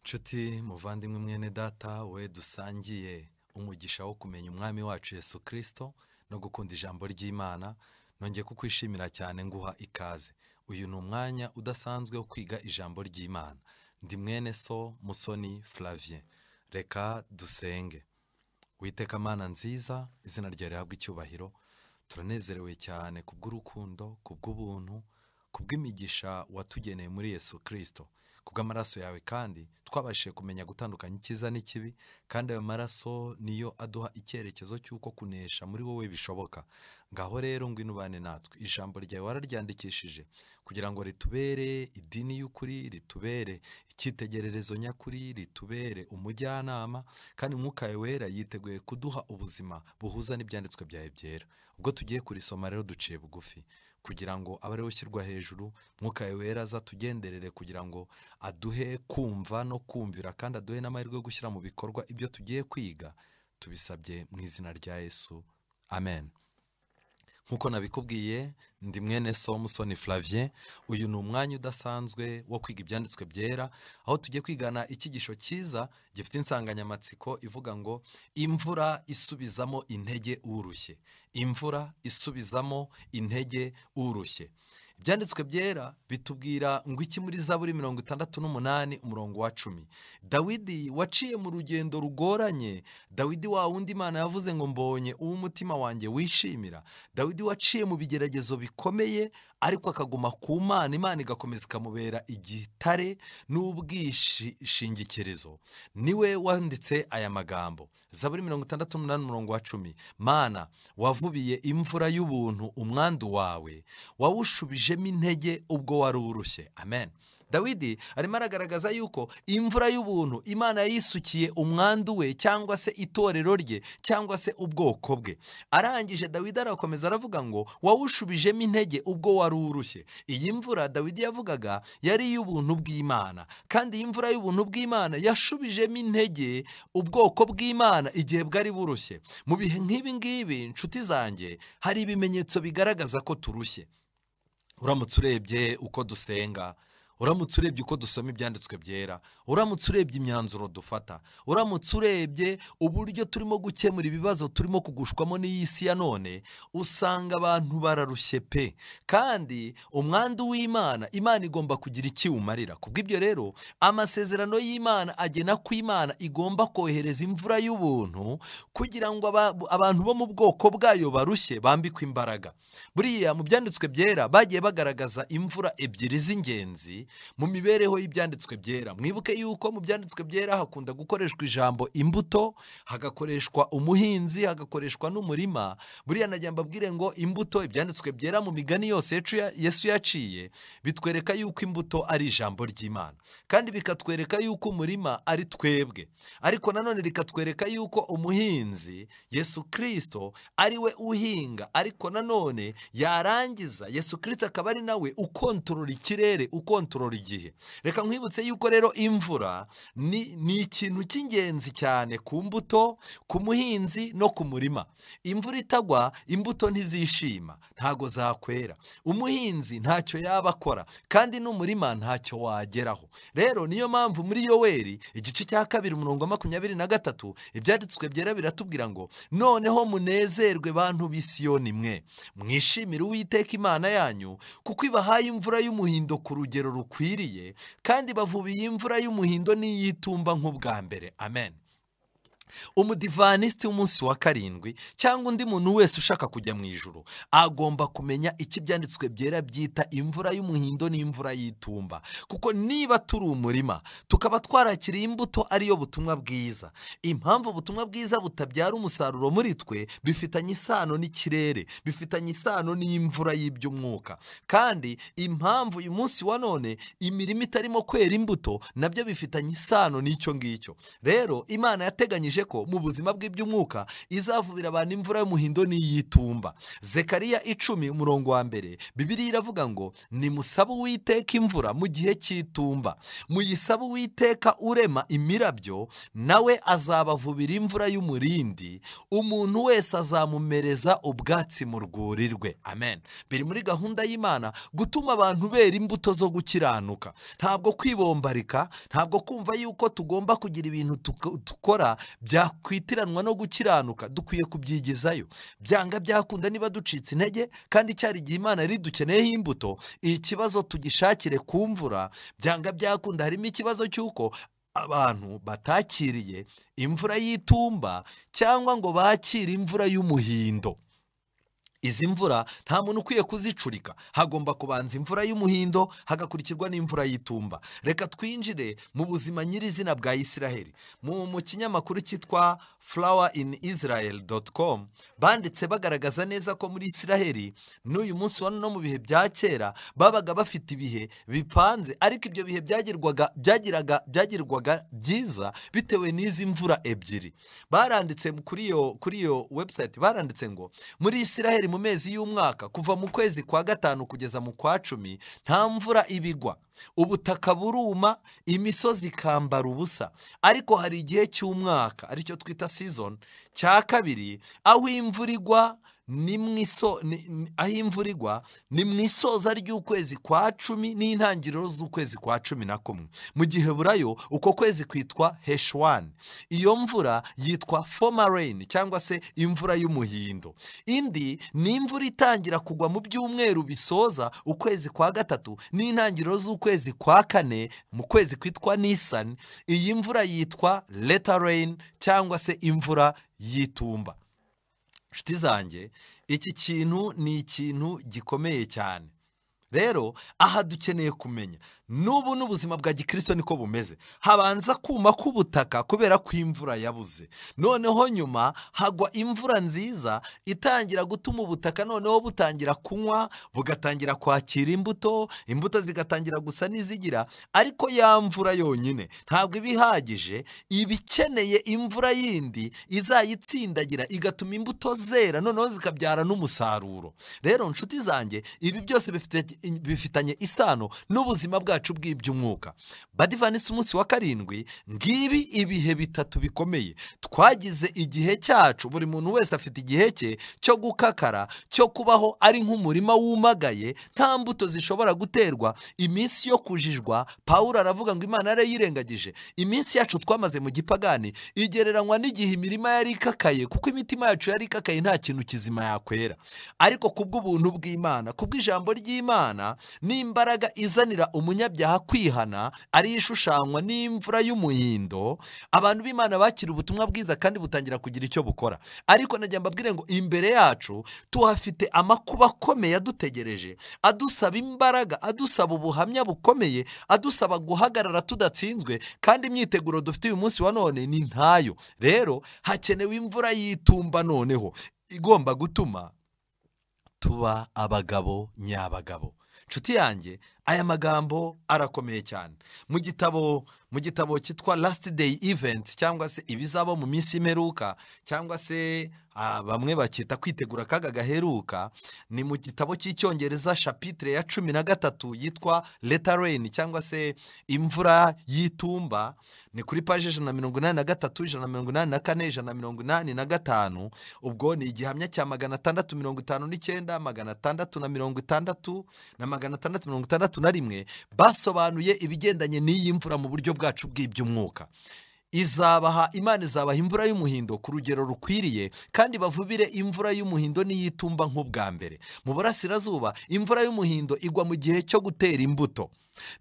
Nshuti muvandimwe mwene data we dusangiye umugisha wo kumenya umwami wacu Yesu Kristo no gukunda ijambo ry'Imana, nongeye kukwishimira cyane nguha ikaze. Uyu ni umwanya udasanzwe wo kwiga ijambo ry'Imana. Ndi mwene so Musoni Flavien. Reka dusenge. Uwiteka Mana nziza, izina ryawe rihabwe icyubahiro. Turanezerewe cyane kubw'urukundo, kubw'ubuntu, kubw'imigisha watugeneye muri Yesu Kristo. Kubw'amaraso yawe kandi twabashije kumenya gutandukanya icyiza n'ikibi, kandi ayo maraso niyo aduha icyerekezo cy'uko kunesha muri wowe bishoboka. Ngaho rero ngwino ubane natwe. Ijambo ryawe wararyandikishije kugira ngo ritubere idini y'ukuri, ritubere icyitegererezo nyakuri, ritubere umujyanama, kandi Mwuka wera yiteguye kuduha ubuzima buhuza n'ibyanditswe byawe byera. Ubwo tugiye kurisoma rero duciye bugufi kugira ngo abe ariwe ushyirwa hejuru. Mwuka wera aza tugenderere kugira ngo aduhe kumva no kumvira, kandi aduhe n'amahirwe yo gushyira mu bikorwa ibyo tugiye kwiga. Tubisabye mu izina rya Yesu, amen. Nk'uko nabikubwiye, ndi mwene so Musoni Flavien. Uyu ni umwanya udasanzwe wo kwiga ibyanditswe byera, aho tugiye kwigana icyigisho cyiza gifite insanganyamatsiko ivuga ngo imvura isubizamo intege urushye. Imvura isubizamo intege urushye. Ibyanditswe byera bitubwira ngo iki muri Zaburi 68 umurongo wa 10. Dawidi waciye mu rugendo rugoranye, Dawidi wa wundi Imana yavuze ngo mbonye uw'umutima wanjye wishimira. Dawidi waciye mu bigeragezo bikomeye, ariko akaguma ku Mana, Imana igakomeza ikamubera igitare n'ubwishingikirizo. Niwe wanditse aya magambo. Zaburi 68 umurongo wa 10. Mana, wavubiye imvura y'ubuntu umwandu wawe, wawushubijemo intege ubwo wari urushye. Amen. Dawidi arimo aragaragaza yuko imvura y'ubuntu Imana yisukiye umwandu we, cyangwa se itorero rye, cyangwa se ubwoko bwe. Arangije Dawidi arakomeza aravuga ngo wawushubijemo intege ubwo wari urushye. Iyi mvura Dawidi yavugaga yari iy'ubuntu bw'Imana, kandi iyi mvura y'ubuntu bw'Imana yashubijemo intege ubwoko bw'Imana igihe bwari burushye. Mu bihe nk'ibi ngibi, nshuti zanjye, hari ibimenyetso bigaragaza ko turushye. Uramutse urebye uko dusenga, uramutse urebye uko dusoma ibyanditswe byera, uramutse urebye imyanzuro dufata, uramutse urebye uburyo turimo gukemura ibibazo turimo kugushwamo n'iyi si ya none, usanga abantu bararushye pe. Kandi umwandu w'Imana, Imana igomba kugira ikiwumarira. Kubw'ibyo rero amasezerano y'Imana agena ko Imana igomba kohereza imvura y'ubuntu kugira ngo abantu bo mu bwoko bwayo barushye bambikwe imbaraga. Buriya mu byanditswe byera bagiye bagaragaza imvura ebyiri z'ingenzi mu mibereho y'ibyanditswe byera. Mwibuke yuko mu byanditswe byera hakunda gukoreshwa ijambo imbuto, hagakoreshwa umuhinzi, hagakoreshwa n'umurima. Buriya najya mbabwire ngo imbuto, ibyanditswe byera mu migani yose Yesu yaciye, bitwereka yuko imbuto ari ijambo ry'Imana, kandi bikatwereka yuko umurima ari twebwe, ariko nanone rikatwereka yuko umuhinzi Yesu Kristo ari we uhinga, ariko nanone yarangiza Yesu Kristo akaba ari nawe ukontorora ikirere, ukontorora igihe. Reka nkwibutse yuko rero imvura ni ikintu cy'ingenzi cyane ku mbuto, ku muhinzi no ku murima. Imvura itagwa, imbuto ntizishima, ntago zakwera, umuhinzi ntacyo yaba akora, kandi n'umurima ntacyo wageraho. Rero niyo mpamvu muri Yoweri igice cya 2 umurongo wa 23 ibyanditswe byera biratubwira ngo noneho munezerwe bantu b'i Siyoni mwe, mwishimire Uwiteka Imana yanyu, kuko ibahaye imvura y'umuhindo ku rugero rukwiriye, kandi bavubiye imvura y'umuhindo n'iy'itumba nk'ubwa mbere. Amen. Umudivanisiti w'umunsi wa 7 cyangwa undi muntu wese ushaka kujya mu ijuru agomba kumenya icyo ibyanditswe byera byita imvura y'umuhindo n'imvura y'itumba. Kuko niba turi umurima tukaba twarakiriye imbuto ariyo butumwa bwiza, impamvu ubutumwa bwiza butabyara umusaruro muri twe bifitanye isano n'ikirere, bifitanye isano n'imvura y'iby'umwuka, kandi impamvu uyu munsi wa none imirima itarimo kwera imbuto nabyo bifitanye isano n'icyo ngicyo. Rero Imana yateganyije yasezeranyije ko mu buzima bw'iby'umwuka izavubira abantu imvura y'umuhindo n'iy'itumba. Zekariya 10:1 Bibiliya iravuga ngo nimusabe Uwiteka imvura mu gihe cy'itumba, muyisabe Uwiteka urema imirabyo, nawe azabavubira imvura y'umurindi, umuntu wese azamumereza ubwatsi mu rwuri rwe. Amen. Biri muri gahunda y'Imana gutuma abantu bera imbuto zo gukiranuka, ntabwo kwibombarika, ntabwo kumva yuko tugomba kugira ibintu dukora byakwitiranwa no gukiranuka. Dukwiye kubyigizayo, byanga byakunda niba ducitse intege kandi cyari igihe Imana yari dukeneyeho imbuto, ikibazo tugishakire ku mvura. Byanga byakunda harimo ikibazo cy'uko abantu batakiriye imvura y'itumba cyangwa ngo bakire imvura y'umuhindo. Izi mvura nta muntu ukwiye kuzicurika, hagomba kubanza imvura y'umuhindo hagakurikirwa n'imvura y'itumba. Reka twinjire mu buzima nyirizina bwa Isiraheli. Mu kinyamakuru cyitwa flowerinisrael.com banditse bagaragaza neza ko muri Isiraheli n'uyu munsi wa no mu bihe bya kera babaga bafite ibihe bipanze, ariko ibyo bihe byagirwaga byiza bitewe n'izi mvura ebyiri. Baranditse kuri iyo website, baranditse ngo muri Isiraheli mu mezi y'umwaka kuva mu kwezi kwa 5 kugeza mu kwa 10 nta mvura ibigwa, ubutaka buruma, imisozi ikambara ubusa. Ariko hari igihe cy'umwaka aricyo twita season cya kabiri, aho imvura igwa ni mu isoza ry'ukwezi kwa 10 n'intangiriro z'ukwezi kwa 11. Mu gihe burayo uko kwezi kwitwa Heshwan. Iyo mvura yitwa former rain cyangwa se imvura y'umuhindo. Indi ni imvura itangira kugwa mu byumweru bisoza ukwezi kwa 3 n'intangiriro z'ukwezi kwa 4 mu kwezi kwitwa Nisan. Iyi mvura yitwa latter rain cyangwa se imvura y'itumba. Nshuti zanjye, iki kintu ni ikintu gikomeye cyane. Rero aha dukeneye kumenya n'ubu n'ubuzima bwa gikristo niko bumeze. Habanza kuma k'ubutaka kubera ko imvura yabuze, noneho nyuma hagwa imvura nziza itangira gutuma ubutaka noneho butangira kunywa, bugatangira kwakira imbuto zigatangira gusa n'izigira. Ariko ya mvura yonyine ntabwo ibihagije, ibikeneye imvura yindi izayitsindagira igatuma imbuto zera noneho zikabyara n'umusaruro. Rero nshuti zanjye, ibi byose bifitanye isano n'ubuzima bwacu bw'iby'umwuka. Badivanisi umunsi wa 7, ngibi ibihe bitatu bikomeye twagize igihe cyacu. Buri muntu wese afite igihe cye cyo gukakara, cyo kubaho ari nk'umurima wumagaye, nta mbuto zishobora guterwa. Iminsi yo kujijwa, Pawulo aravuga ngo Imana yarayirengagije. Iminsi yacu twamaze mu gipagani igereranywa n'igihe imirima yari ikakaye, kuko imitima yacu yari ikakaye, nta kintu kizima yakwera. Ariko kubw'ubuntu bw'Imana, kubw'ijambo ry'Imana n'imbaraga izanira umunyabyaha kwihana, ari ishushanywa n'imvura y'umuhindo, abantu b'Imana bakira ubutumwa bwiza kandi butangira kugira icyo bukora. Ariko najya mbabwire ngo imbere yacu tuhafite amakuba akomeye adutegereje, adusaba imbaraga, adusaba ubuhamya bukomeye, adusaba guhagarara tudatsinzwe, kandi imyiteguro dufite uyu munsi wa none ni ntayo. Rero hakenewe imvura y'itumba noneho igomba gutuma tuba abagabo nyabagabo. Nshuti yanjye, aya magambo arakomeye cyane. Mu gitabo cyitwa Last Day Events cyangwa se ibizaba mu minsi imperuka, cyangwa se bamwe bakita kwitegura akaga gaheruka, ni mu gitabo cy'icyongereza chapitre ya 13 yitwa latter rain cyangwa se imvura y'itumba. Ni kuri page 183, 184, 185. Ubwo ni igihamya cya 659, 660 na 661 basobanuye ibigendanye n'iyi mvura mu buryo bwacu bw'iby'umwuka. Imana izabaha imvura y'umuhindo ku rugero rukwiriye, kandi bavubire imvura y'umuhindo n'iy'itumba nk'ubwa mbere. Mu burasirazuba imvura y'umuhindo igwa mu gihe cyo gutera imbuto.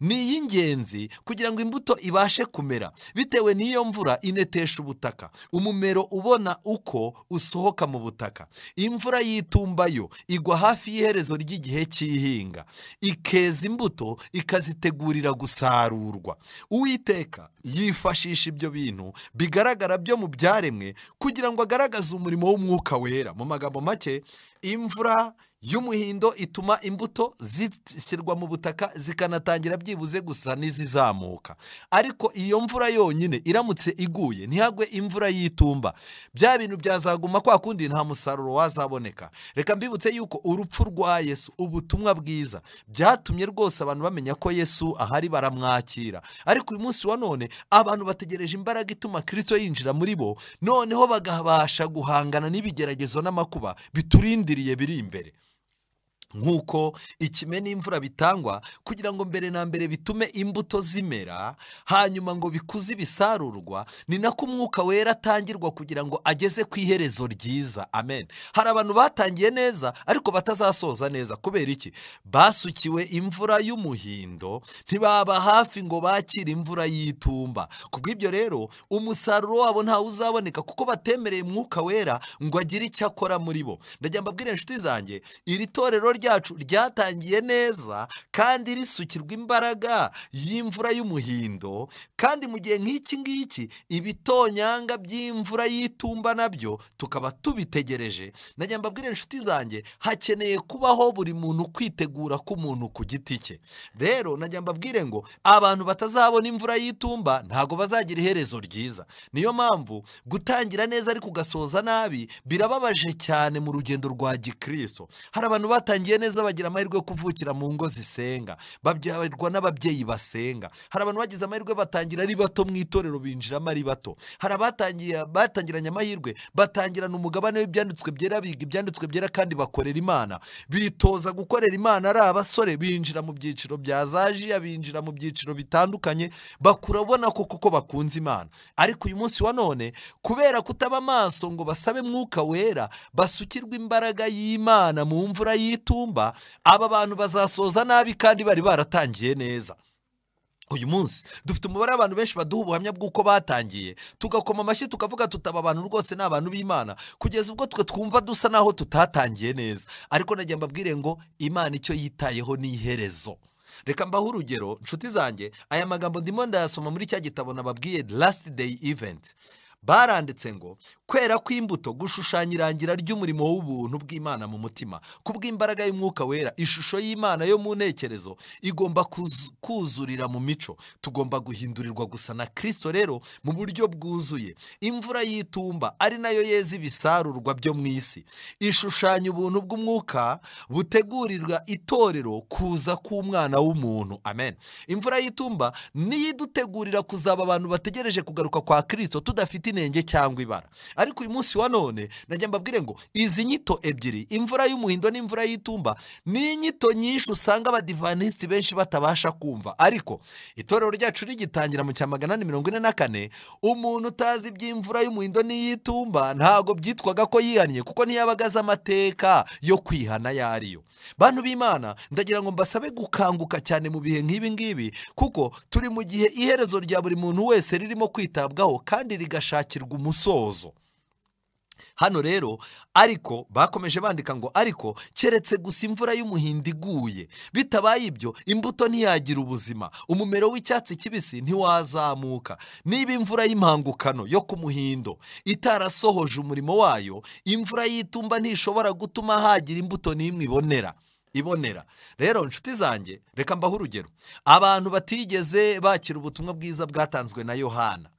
Ni iy'ingenzi kugira ngo imbuto ibashe kumera. Bitewe n'iyo mvura inetesha ubutaka, umumero ubona uko usohoka mu butaka. Imvura y'itumba yo igwa hafi y'iherezo ry'igihe cy'ihinga, ikeza imbuto, ikazitegurira gusarurwa. Uwiteka yifashisha ibyo bintu bigaragara byo mu byaremwe kugira ngo agaragaze umurimo w'umwuka wera. Mu magambo make, imvura y'umuhindo ituma imbuto zishyirwa mu butaka zikanatangira byibuze gusa n'izizamuka. Ariko iyo mvura yonyine iramutse iguye, ntihagwe imvura y'itumba, bya bintu byazaguma kwa kundi, nta musaruro wazaboneka. Reka mbibutse yuko urupfu rwa Yesu, ubutumwa bwiza, byatumye rwose abantu bamenya ko Yesu ahari, baramwakira. Ariko uyu munsi wa none abantu bategereje imbaraga ituma Kristo yinjira muri bo, noneho bagabasha guhangana n'ibigeragezo n'amakuba biturindiriye biri imbere. Nk'uko ikime n'imvura bitangwa kugira ngo mbere na mbere bitume imbuto zimera, hanyuma ngo bikuze ibisarurwa, ni nako umwuka wera atangirwa kugira ngo ageze ku iherezo ryiza. Amen. Hari abantu batangiye neza ariko batazasoza neza. Kubera iki? Basukiwe imvura y'umuhindo, ntibaba hafi ngo bakire imvura y'itumba. Kubw'ibyo rero umusaruro wabo ntawe uzaboneka, kuko batemereye umwuka wera ngo agire icyo akora muri bo. Ndagira mbabwire inshuti zanjye, iri torero ryacu ryatangiye neza kandi risukirwa imbaraga y'imvura y'umuhindo, kandi mu gihe nk'iki ngiki ibitonyanga by'imvura y'itumba nabyo tukaba tubitegereje. Ndagira mbabwire inshuti zanjye, hakeneye kubaho buri muntu kwitegura k'umuntu ku giti cye. Rero ndagira mbabwire ngo abantu batazabona imvura y'itumba ntago bazagira iherezo ryiza. Niyo mpamvu gutangira neza ariko ugasoza nabi birababaje cyane mu rugendo rwa Gikristo. Hari abantu batangiye neza bagira amahirwe yo kuvukira mu ngo zisenga, babyarwa n'ababyeyi basenga. Hari abantu bagize amahirwe batangira ari bato mu itorero, binjiramo ari bato. Hari batangiranye amahirwe, batangirana umugabane w'ibyanditswe byera, biga ibyanditswe byera kandi bakorera Imana, bitoza gukorera Imana ari abasore, binjira mu byiciro bya zajiya, binjira mu byiciro bitandukanye, bakura ubona koko bakunze Imana. Ariko uyu munsi wa none, kubera kutaba amaso ngo basabe mwuka wera, basukirwa imbaraga y'Imana mu mvura y'itumba, aba bantu bazasoza nabi kandi bari baratangiye neza. Uyu munsi dufite umubare w'abantu benshi baduha ubuhamya bw'uko batangiye, tugakoma amashyi tukavuga tutaba abantu rwose ni abantu b'Imana, kugeza ubwo twe twumva dusa naho tutatangiye neza. Ariko nagiye mbabwire ngo Imana icyo yitayeho ni iherezo. Reka mbaho urugero nshuti zanjye, aya magambo ndimo ndayasoma muri cya gitabo nababwiye Last Day Event. Baranditse ngo kwera kw'imbuto gushushanya irangira ry'umurimo w'ubuntu bw'Imana mu mutima. Kubw'imbaraga y'umwuka wera, ishusho y'Imana yo mu ntekerezo igomba kuzurira mu mico. Tugomba guhindurirwa gusa na Kristo rero mu buryo bwuzuye. Imvura y'itumba ari nayo yeza ibisarurwa byo mu isi, ishushanya ubuntu bw'umwuka butegurirwa itorero kuza k'umwana w'umuntu. Amen. Imvura y'itumba niyo idutegurira kuzaba abantu bategereje kugaruka kwa Kristo tudafite inenge cyangwa ibara. Ariko uyu munsi wa none najya mbabwire ngo izi nyito ebyiri, imvura y'umuhindo n'imvura y'itumba, ni inyito nyinshi usanga abadivantisiti benshi batabasha kumva. Ariko itorero ryacu rigitangira mu cya 844, umuntu utazi iby'imvura y'umuhindo n'iy'itumba ntago byitwaga ko yihannye, kuko ntiyabagaze amateka yo kwihana yariyo. Bantu b'Imana, ndagira ngo mbasabe gukanguka cyane mu bihe nk'ibi ngibi, kuko turi mu gihe iherezo rya buri muntu wese ririmo kwitabwaho kandi rigashakirwa umusozo. Hano rero ariko bakomeje bandika ngo ariko keretse gusa imvura y'umuhindo iguye, bitabaye ibyo imbuto ntiyagira ubuzima, umumero w'icyatsi kibisi ntiwazamuka. Niba imvura y'impangukano yo ku muhindo itarasohoje umurimo wayo, imvura y'itumba ntishobora gutuma hagira imbuto n'imwe ibonera. Rero nshuti zanjye, reka mbaho urugero. Abantu batigeze bakira ubutumwa bwiza bwatanzwe na Yohana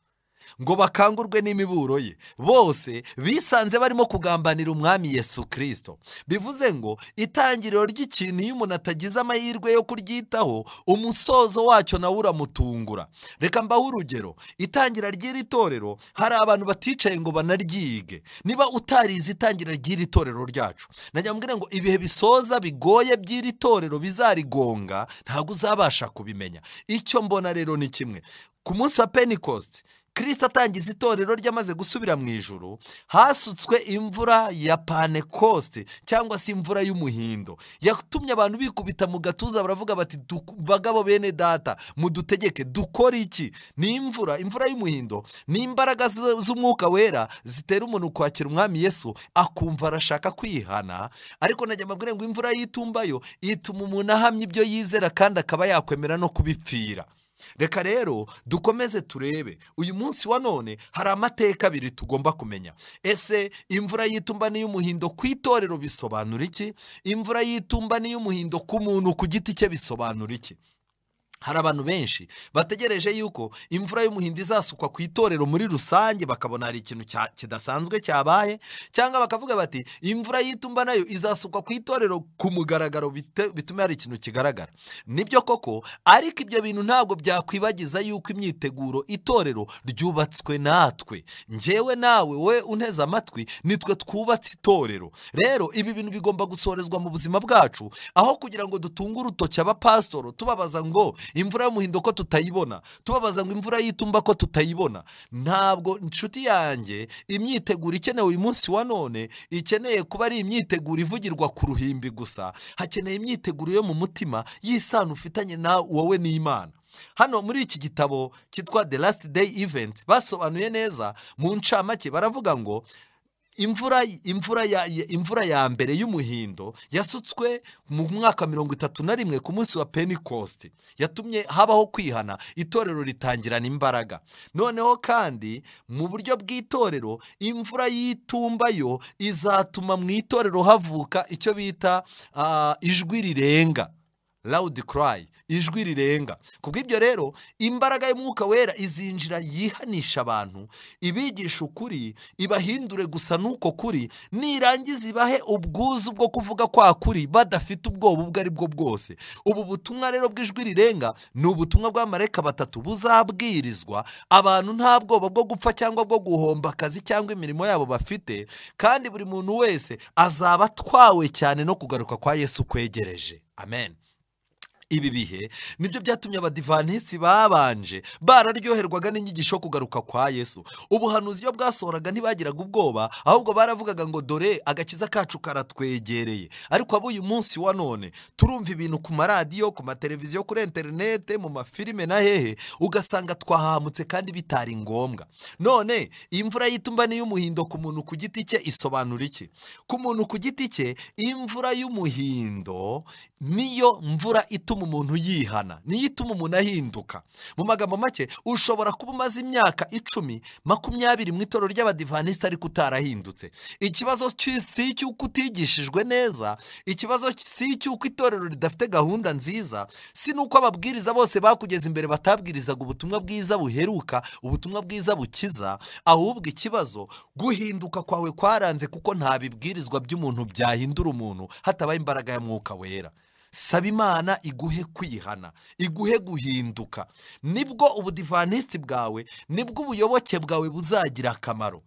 ngo bakangurwe n'imiburo ye, bose bisanze barimo kugambanira umwami Yesu Kristo. Bivuze ngo itangiriro ry'ikintu iyo umuntu atagize amahirwe yo kuryitaho, umusozo wacyo nawe uramutungura. Reka mbaho urugero. Itangira ry'iri torero hari abantu baticaye ngo banaryige. Niba utarize itangira ry'iri torero ryacu, najya mbwira ngo ibihe bisoza bigoye by'iri torero bizarigonga, ntabwo uzabasha kubimenya. Icyo mbona rero ni kimwe. Ku munsi wa Pentecost, Kristo atangiza itorero ryamaze gusubira mu ijuru, hasutswe imvura ya Pentecost cyangwa se imvura y'umuhindo. Yatumye abantu bikubita mu gatuza, baravuga bati bagabo bene data, mudutegeke dukora iki? Ni imvura y'umuhindo, ni imbaraga z'umwuka wera zitera umuntu kwakira umwami Yesu akumva arashaka kwihana. Ariko najya mbabwira ngo imvura y'itumba yo ituma umuntu ahamya ibyo yizera kandi akaba yakwemera no kubipfira. reka rero dukomeze turebe uyu munsi wa none hari amateka abiri tugomba kumenya. Ese imvura y'itumba n'iy'umuhindo ku itorero bisobanura iki? Imvura y'itumba n'iy'umuhindo ku muntu ku giti cye bisobanura iki? Hari abantu benshi bategereje yuko imvura y'umuhindo izasukwa ku itorero muri rusange, bakabona hari ikintu kidasanzwe cyabaye, cyangwa bakavuga bati imvura y'itumba nayo izasukwa ku itorero ku mugaragaro, bitume hari ikintu kigaragara. Nibyo koko, ariko ibyo bintu ntabwo byakwibagiza yuko imyiteguro itorero ryubatswe natwe, njyewe nawe, we unteze amatwi, nitwe twubatse itorero. Rero ibi bintu bigomba gusorezwa mu buzima bwacu, aho kugira ngo dutunge urutoki abapasitoro tubabaza ngo imvura y'umuhindo ko tutayibona, tubabaza ngo imvura y'itumba ko tutayibona. Ntabwo inshuti yanjye imyiteguro ikenewe uyu munsi wa none ikeneye kuba ari imyiteguro ivugirwa ku ruhimbi gusa, hakeneye imyiteguro yo mu mutima y'isano ufitanye na wowe n'Imana. Hano muri iki gitabo cyitwa The Last Day Event basobanuye neza mu ncamake, baravuga ngo imvura ya mbere y'umuhindo yasutswe mu mwaka 31 ku munsi wa Pentecost, yatumye habaho kwihana, itorero ritangirana imbaraga. Noneho kandi mu buryo bw'itorero, imvura y'itumba yo izatuma mu itorero havuka icyo bita ijwi rirenga, loud cry, ijwi rirenga. Kubw'ibyo rero imbaraga y'Umwuka Wera izinjira yihanisha abantu, ibigisha ukuri, ibahindure gusa nuko kuri, nirangiza ibahe ubwuzu bwo kuvuga kwa kuri badafite ubwoba ubwo ari bwo bwose. Ubu butumwa rero bw'ijwi rirenga ni ubutumwa bw'amarayika batatu buzabwirizwa abantu nta bwoba bwo gupfa cyangwa bwo guhomba akazi cyangwa imirimo yabo bafite, kandi buri muntu wese azaba atwawe cyane no kugaruka kwa Yesu kwegereje. Amen. Ibi bihe nibyo byatumye abadivantisiti babanje bararyoherwaga n'inyigisho kugaruka kwa Yesu. Ubuhanuzi iyo bwasohoraga ntibagiraga ubwoba, ahubwo baravugaga ngo dore agakiza kacu karatwegereye. Ariko abo uyu munsi wa none turumva ibintu ku maradiyo, ku mateleviziyo, kuri interinete, mu mafilime na hehe, ugasanga twahamutse kandi bitari ngombwa. None imvura y'itumba n'iy'umuhindo ku muntu ku giti cye isobanura iki? Ku muntu ku giti cye, imvura y'umuhindo niyo mvura ituma umuntu yihana, niyo ituma umuntu ahinduka. Mu magambo make, ushobora kuba umaze imyaka 10, 20 mu itorero ry'abadivantisiti ariko utarahindutse. Ikibazo si cy'uko utigishijwe neza, ikibazo si cy'uko itorero ridafite gahunda nziza, si nuko ababwiriza bose bakugeza imbere batabwirizaga ubutumwa bwiza buheruka, ubutumwa bwiza bukiza, ahubwo ikibazo guhinduka kwawe kwaranze, kuko nta bibwirizwa by'umuntu byahindura umuntu hatabaye imbaraga ya Mwuka Wera. Saba Imana iguhe kwihana, iguhe guhinduka, nibwo ubudivantisiti bwawe, nibwo ubuyoboke bwawe buzagira akamaro.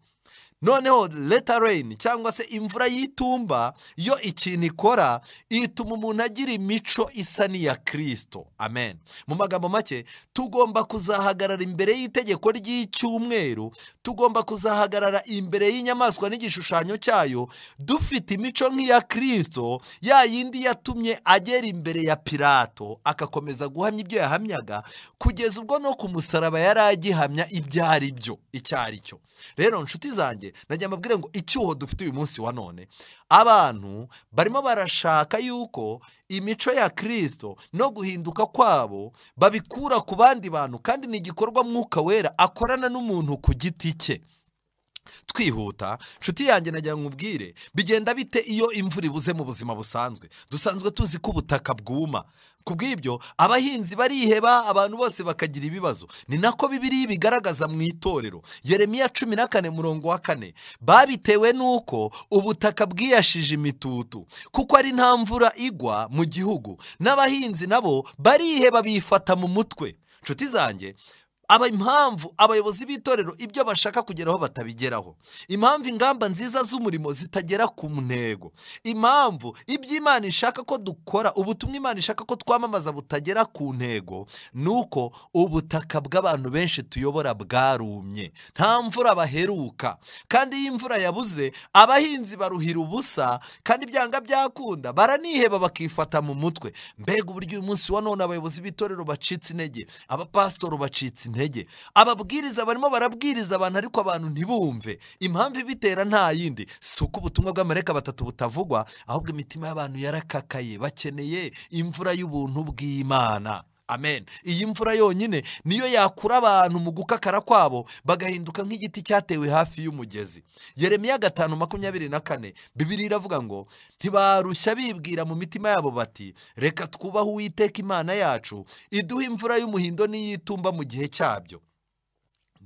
Noneho leta rain cyangwa se imvura y'itumba yo ikintu ikora, ituma umuntu agira imico isa n'iya Kristo. Amen. Mu magambo make, tugomba kuzahagarara imbere y'itegeko ry'icyumweru, tugomba kuzahagarara imbere y'inyamaswa n'igishushanyo cyayo dufite imico nk'iya Kristo, ya yindi yatumye agera imbere ya Pilato akakomeza guhamya ibyo yahamyaga, kugeza ubwo no ku musaraba yari agihamya ibyo ari byo, icyo ari cyo. Rero nshuti zanjye, najya mbabwire ngo icyuho dufite uyu munsi wa none, abantu barimo barashaka yuko imico ya Kristo no guhinduka kwabo babikura ku bandi bantu, kandi ni igikorwa Mwuka Wera akorana n'umuntu ku giti cye. Twihuta, nshuti yanjye, najya nkubwire bigenda bite iyo imvura ibuze mu buzima busanzwe. Dusanzwe tuzi ko ubutaka bwuma, kubw'ibyo abahinzi bariheba, abantu bose bakagira ibibazo. Ni nako Bibiliya bigaragaza mu itorero. Yeremiya 14:4, babitewe nuko ubutaka bwiyashije imitutu, kuko ari nta mvura igwa mu gihugu, n'abahinzi nabo bariheba bifata mu mutwe. Nshuti zanjye, impamvu abayobozi b'itorero ibyo bashaka kugeraho batabigeraho, impamvu ingamba nziza z'umurimo zitagera ku ntego, impamvu iby'Imana ishaka ko dukora, ubutumwa Imana ishaka ko twamamaza butagera ku ntego, nuko ubutaka bw'abantu benshi tuyobora bwarumye, nta mvura baheruka. Kandi iyo imvura yabuze, abahinzi baruhira ubusa, kandi byanga byakunda baraniheba bakifata mu mutwe. Mbega uburyo uyu munsi wa none abayobozi b'itorero bacitse intege, abapasitoro bacitse intege, ababwiriza barimo barabwiriza abantu ariko abantu ntibumve. Impamvu ibitera nta yindi, si uko ubutumwa bw'amarayika batatu butavugwa, ahubwo imitima y'abantu yarakakaye, bakeneye imvura y'ubuntu bw'Imana. amen. Iyi mvura yonyine niyo yakura abantu mu gukakara kwabo bagahinduka nk'igiti cyatewe hafi y'umugezi. Yeremiya 5:24 Bibiliya iravuga ngo ntibarushya bibwira mu mitima yabo bati reka twubahe Uwiteka Imana yacu iduha imvura y'umuhindo n'iy'itumba mu gihe cyabyo.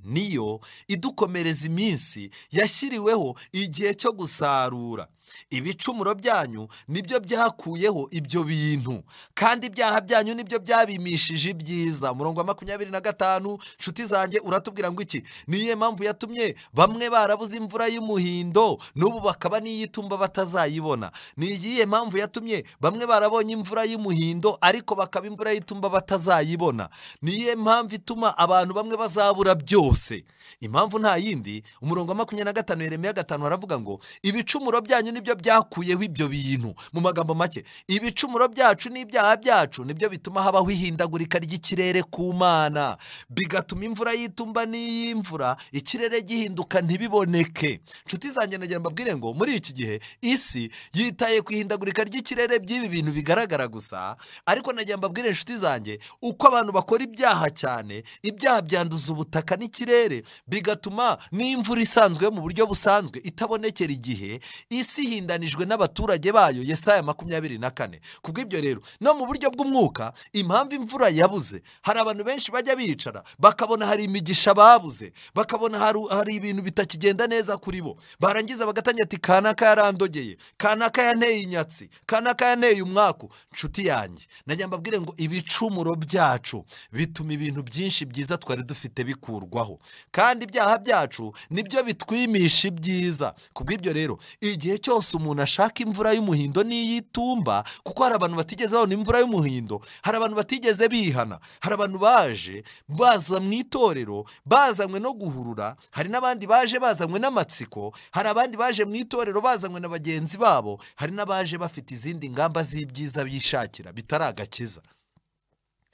Niyo idukomereza iminsi yashyiriweho igihe cyo gusarura. Ibicumuro byanyu nibyo byakuyeho ibyo bintu, kandi ibyaha byanyu nibyo byabimishije ibyiza. Umurongo wa 25, nshuti zanjye, uratubwira ngo iki? Niyo mpamvu yatumye bamwe barabuze imvura y'umuhindo n'ubu bakaba n'iy'itumba batazayibona. Niyihe mpamvu yatumye bamwe barabonye imvura y'umuhindo ariko bakaba imvura y'itumba batazayibona? Niyo mpamvu ituma abantu bamwe bazabura byose? Impamvu nta yindi. Umurongo wa 25 Yeremiya 5 aravuga ngo ibicumuro byanyu nibyo byakuyeho ibyo bintu. Mu magambo make, ibicumuro byacu n'ibyaha byacu nibyo bituma habaho ihindagurika ry'ikirere ku Mana, bigatuma imvura y'itumba n'iy'imvura ikirere gihinduka ntibiboneke. Nshuti zanjye, nagira mbabwire ngo muri iki gihe isi yitaye ku ihindagurika ry'ikirere by'ibi bintu bigaragara gusa, ariko nagira mbabwire nshuti zanjye, uko abantu bakora ibyaha cyane, ibyaha byanduza ubutaka n'ikirere, bigatuma n'imvura isanzwe mu buryo busanzwe itabonekera igihe. Isi ihindanijwe n'abaturage bayo. Yesaya 24. Kubw'ibyo rero, no mu buryo bw'umwuka, impamvu imvura yabuze, hari abantu benshi bajya bicara bakabona hari imigisha babuze, bakabona hari ibintu bitakigenda neza kuri bo, barangiza bagatangira ati kanaka yarandogeye, kanaka yanteye inyatsi, kanaka yanteye umwaku. Nshuti yanjye, najya mbabwire ngo ibicumuro byacu bituma ibintu byinshi byiza twari dufite bikurwaho, kandi ibyaha byacu nibyo bitwimisha ibyiza. Kubw'ibyo rero, igihe cyose umuntu ashaka imvura y'umuhindo n'iy'itumba, kuko hari abantu batigeze babona imvura y'umuhindo, hari abantu batigeze bihana, hari abantu baje baza mu itorero bazanywe no guhurura, hari n'abandi baje bazanywe n'amatsiko, hari abandi baje mu itorero bazanywe na bagenzi babo, hari n'abaje bafite izindi ngamba z'ibyiza bishakira bitari agakiza.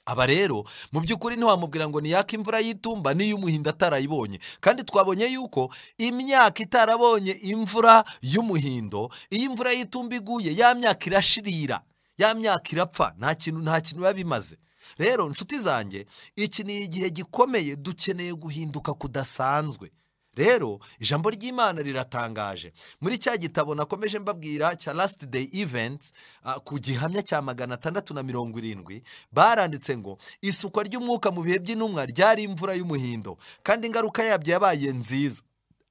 Aba rero mu by'ukuri ntiwamubwira ngo niyaka imvura y'itumba n'iy'umuhindo atarayibonye. Kandi twabonye yuko imyaka itarabonye imvura y'umuhindo, iyo imvura y'itumba iguye, ya myaka irashirira, ya myaka irapfa, nta kintu biba bimaze. Rero nshuti zanjye, iki ni igihe gikomeye, dukeneye guhinduka kudasanzwe. Rero ijambo ry'Imana riratangaje. Muri cya gitabo nakomeje mbabwira cya Last Day Events, ku gihamya cya 670, baranditse ngo isukwa ry'umwuka mu bihe by'intumwa ryari imvura y'umuhindo, kandi ingaruka yabyo yabaye nziza.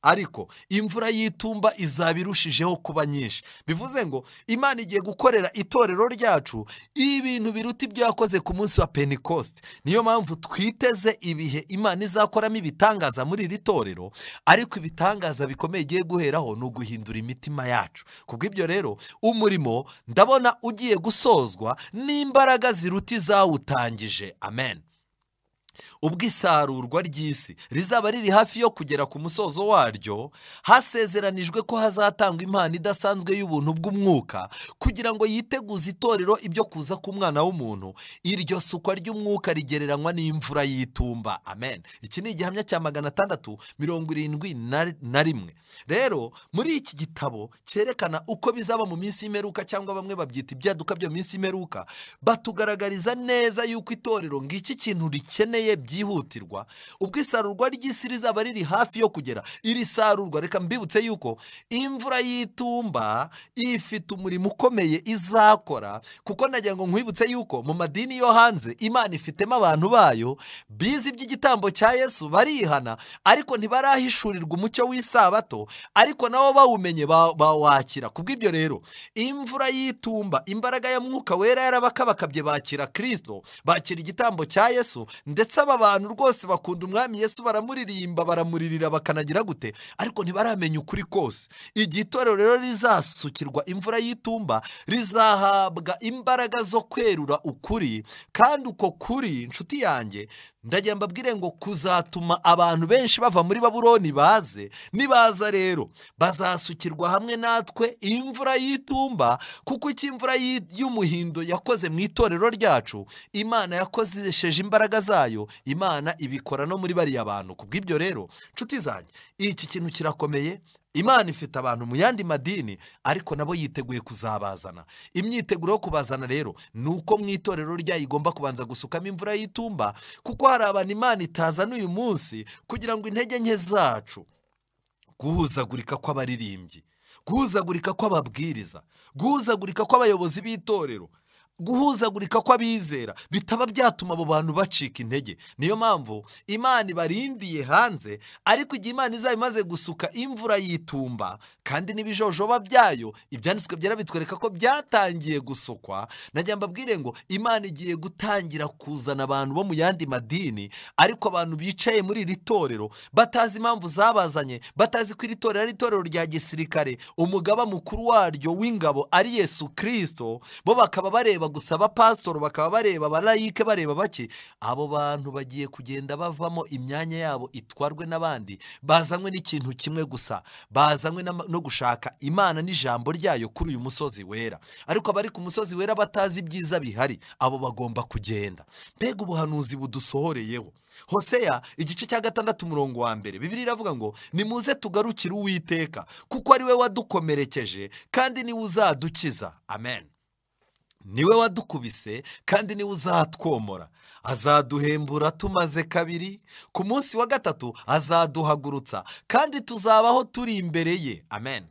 Ariko imvura y'itumba izaba irushijeho kuba nyinshi. Bivuze ngo Imana igiye gukorera itorero ryacu ibintu biruta ibyo yakoze ku munsi wa Pentecost. Niyo mpamvu twiteze ibihe Imana izakoramo ibitangaza muri iri torero, ariko ibitangaza bikomeye igiye guheraho ni uguhindura imitima yacu. Kubw'ibyo rero, umurimo ndabona ugiye gusozwa n'imbaraga ziruta izawutangije. Amen. Ubwo isarurwa ry'isi rizaba riri hafi yo kugera ku musozo waryo, hasezeranijwe ko hazatangwa impano idasanzwe y'ubuntu bw'umwuka kugira ngo yiteguze itorero ibyo kuza k'Umwana w'umuntu. Iryo sukwa ry'umwuka rigereranywa n'imvura y'itumba. Amen. Iki ni igihamya cya 671. Rero muri iki gitabo cyerekana uko bizaba mu minsi y'imperuka, cyangwa bamwe babyita ibyaduka byo minsi y'imperuka, batugaragariza neza yuko itorero ngiki kintu rikeneye byihutirwa. Ubwo isarurwa ry'isi rizaba riri hafi yo kugera. Iri sarurwa, reka mbibutse yuko imvura y'itumba ifite umurimo ukomeye izakora, kuko nagira ngo nkwibutse yuko mu madini yo hanze Imana ifitemo abantu bayo bize iby'igitambo cya Yesu, barihana, ariko ntibarahishurirwa umucyo w'isabato, ariko nabo bawumenye bawakira. Kubw'ibyo rero, imvura y'itumba, imbaraga ya Mwuka Wera yarabakabakabye, bakira Kristo, bakira igitambo cya Yesu, ndetse aba bantu rwose bakunda Umwami Yesu, baramuririmba, baramuririra, bakanagira gute, ariko ntibaramenya ukuri kose. Igihe itorero rero rizasukirwa imvura y'itumba, rizahabwa imbaraga zo kwerura ukuri, kandi uko kuri, nshuti yanjye, ndagira mbabwire ngo kuzatuma abantu benshi bava muri Babuloni baze. Nibaza rero, bazasukirwa hamwe natwe imvura y'itumba, kuko icyo imvura y'umuhindo yakoze mu itorero ryacu, Imana yakozesheje imbaraga zayo, Imana ibikora no muri bariya bantu. Kubw'ibyo rero, nshuti zanjye, iki kintu kirakomeye, Imana ifite abantu mu yandi madini ariko nabo yiteguye kuzabazana. Imyiteguro yo kubazana rero ni uko mu itorero ryayo igomba kubanza gusukamo imvura y'itumba, kuko hari abantu Imana itazana uyu munsi kugira ngo intege nke zacu, guhuzagurika kw'abaririmbyi, guhuzagurika kw'ababwiriza, guhuzagurika kw'abayobozi b'itorero, guhuzagurika kw'abizera bitaba byatuma abo bantu bacika intege. Niyo mpamvu Imana ibarindiye hanze, ariko igihe Imana izaba imaze gusuka imvura y'itumba kandi n'ibijojoba byayo, ibyanditswe byera bitwereka ko byatangiye gusukwa. Nagira mbabwire ngo Imana igiye gutangira kuzana abantu bo mu yandi madini, ariko abantu bicaye muri iri torero batazi impamvu zabazanye, batazi ko iri torero ari itorero rya gisirikare, umugaba mukuru waryo w'ingabo ari Yesu Kristo, bo bakaba bareba gusa abapasitoro, bakaba bareba abalayike, bareba bake. Abo bantu bagiye kugenda bavamo, imyanya yabo itwarwe n'abandi bazanywe n'ikintu kimwe gusa, bazanywe no gushaka Imana n'ijambo ryayo kuri uyu musozi wera. Ariko abari ku musozi wera batazi ibyiza bihari, abo bagomba kugenda. Mbega ubuhanuzi budusohoreyeho! Hoseya igice cya 6 umurongo wa 1, Bibiliya iravuga ngo nimuze tugarukire Uwiteka, kuko ari we wadukomerekeje kandi niwe uzadukiza. Amen. Niwe wadukubise kandi niwe uzatwomora. Azaduhembura tumaze kabiri, ku munsi wa 3 azaduhagurutsa kandi tuzabaho turi imbere ye. Amen.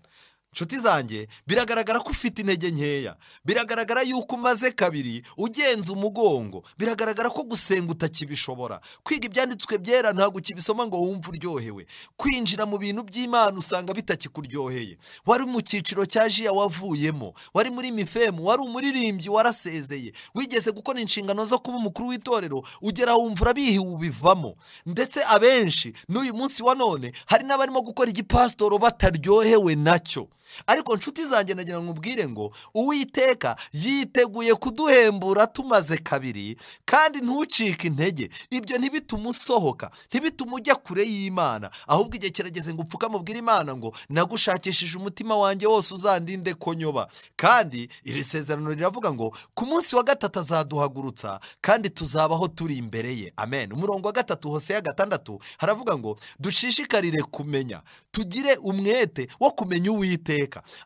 Nshuti zanjye, biragaragara ko ufite intege nkeya, biragaragara yuko umaze kabiri ugenza umugongo, biragaragara ko gusenga utakibishobora, kwiga ibyanditswe byera ntabwo ukibisoma ngo wumve uryohewe, kwinjira mu bintu by'Imana usanga bitakikuryoheye. Wari mu cyiciro cya jiya wavuyemo, wari muri mifemu, wari umuririmbyi warasezeye, wigeze gukora inshingano zo kuba umukuru w'itorero, ugera wumva urabihiwe ubivamo. Ndetse abenshi n'uyu munsi wa none hari n'abarimo gukora igipasitoro bataryohewe nacyo. Ariko nshuti zanjye, nagira nkubwire ngo Uwiteka yiteguye kuduhembura tumaze kabiri, kandi ntucike intege. Ibyo ntibitume usohoka, ntibitume ujya kure y'Imana, ahubwo igihe kirageze ngo upfuke mubwire Imana ngo nagushakishije umutima wanjye wose, uzandinde ko nyoba. Kandi iri sezerano riravuga ngo ku munsi wa 3 azaduhagurutsa kandi tuzabaho turi imbere ye. Amen. Umurongo wa 3 Hoseya 6 haravuga ngo dushishikarire kumenya, tugire umwete wo kumenya Uwiteka.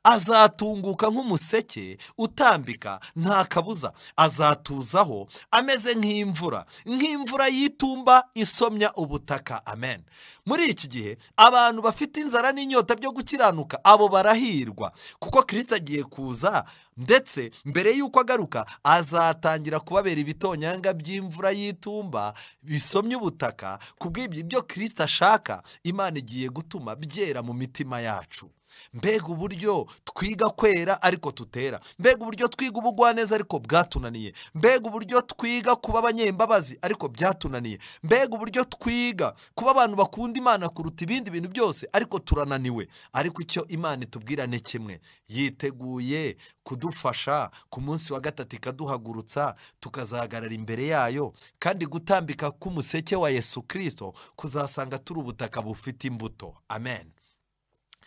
Azatunguka nk'umuseke utambika, nta kabuza azatuzaho ameze nk'imvura y'itumba isomya ubutaka. Amen. Muri iki gihe abantu bafite inzara n'inyota byo gukiranuka, abo barahirwa, kuko Kristo agiye kuza, ndetse mbere y'uko agaruka azatangira kubabera ibitonyanga by'imvura y'itumba bisomye ubutaka. Kubw'ibyo ibyo Kristo ashaka, Imana igiye gutuma byera mu mitima yacu. Mbega uburyo twiga kwera ariko tutera, mbega uburyo twiga ubugwaneza ariko bwatunaniye, mbega uburyo twiga kuba abanyembabazi ariko byatunaniye, mbega uburyo twiga kuba abantu bakunda Imana kuruta ibindi bintu byose ariko turananiwe. Ariko icyo Imana itubwira ni kimwe, yiteguye kudufasha ku munsi wa 3 ikaduhagurutsa, tukazahagarara imbere yayo, kandi gutambika k'umuseke wa Yesu Kristo kuzasanga turi ubutaka bufite imbuto. Amen.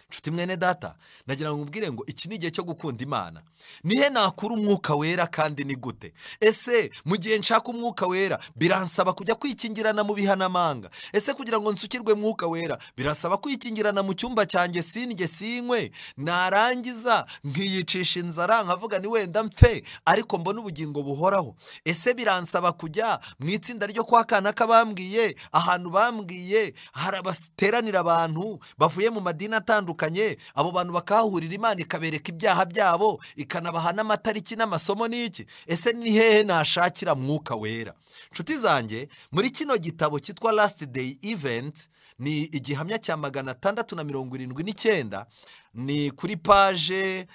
Nshuti mwene data, nagira ngo nkubwire ngo iki ni igihe cyo gukunda Imana. Nihe nakura umwuka wera kandi ni gute? Ese mu gihe nshaka umwuka wera biransaba kujya kwikingirana mu bihanamanga? Ese kugira ngo nsukirwe mwuka wera birasaba kwikingirana mu cyumba cyanjye sinjye sinywe, narangiza nkiyicisha inzara nkavuga ni wenda mpfe ariko mbona ubugingo buhoraho? Ese biransaba kujya mu itsinda ryo kwa Kanaka bambwiye, ahantu bambwiye harabateranira abantu bavuye mu madini atandukanye, abo bantu bakahurira, Imana ikabereka ibyaha byabo, ikanabaha n'amatariki n'amasomo n'iki? Ese ni hehe nashakira mwuka wera? Nshuti zanjye, muri kino gitabo cyitwa Last Day Event, ni igihamya cya 679, ni kuri paje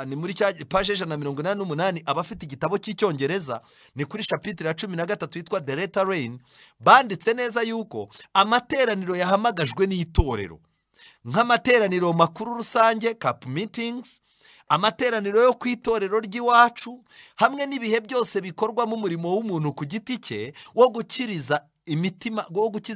ni muri paje 188. Abafite igitabo cy'icyongereza ni kuri chapitre ya 13 yitwa The Latter Rain. Banditse neza yuko amateraniro yahamagajwe n'itorero, nk'amateraniro makuru rusange cap meetings, amateraniro yo ku itorero ry'iwacu, hamwe n'ibihe byose bikorwamo umurimo w'umuntu ku giti cye wo gukiza